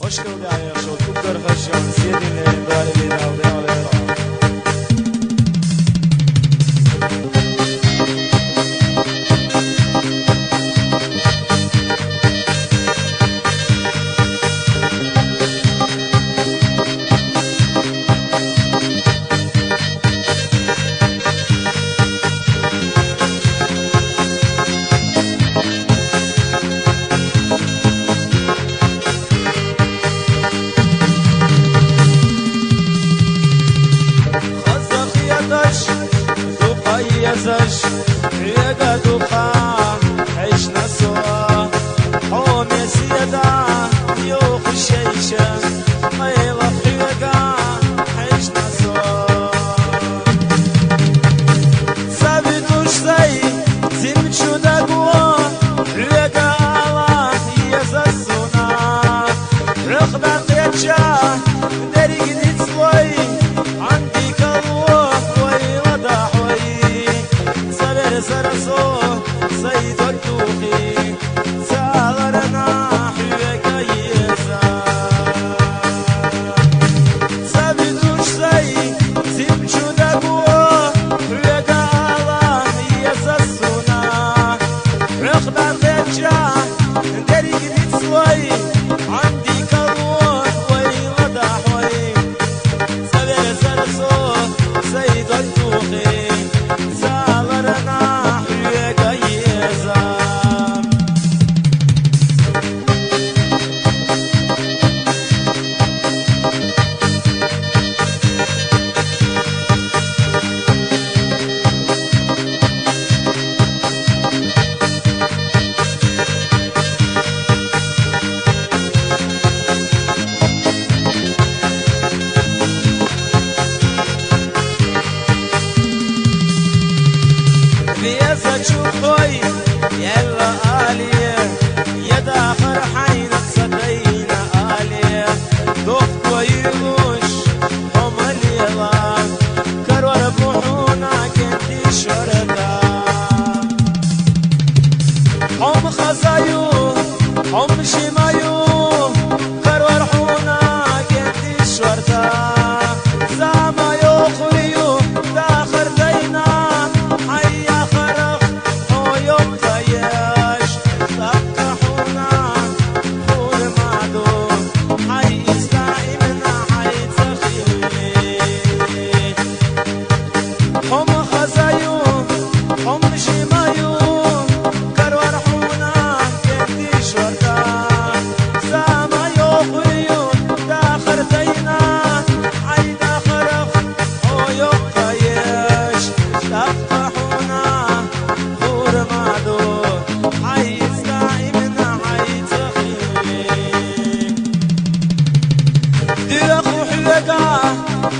مشكل داعي شو تقدر خشان سيدي داري بينا ودانا يزش يقعدوا قاع عشنا سوا حوم يا سيدا يوخ الشيشة ما يلف يقع عشنا سوا سابد وش زي زمشو دقوا يقع الله يزسونا رخبا قيتشا دريق نتسوي عندي كالوه ويوضح سرسو سيد الدوخي سالرنا حيك يزا سابدوش سي سيمشو دقوا حيك الله يزسونا رخبا بيتشا دريق نتسوي عندي كالوح ويلضح وي سرسو سيد الدوخي سالرنا شوفي يلا آلية يدا فرحين صدينا آلية ضغط ويلوش هم الليلا كرور بوحونا كنتي شرطا هم خزايو هم شمايو كرور حونا كنتي شرطا زاما يوخريو داخر دينا حيا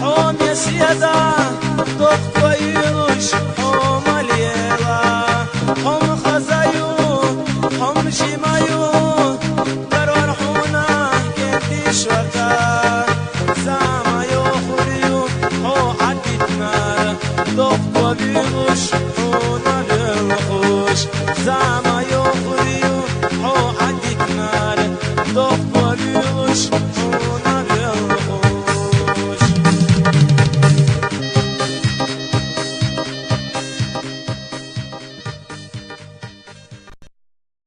حوم يا سيدا ضغط ويلوش حوم الليلة حوم خزايو حوم شمايو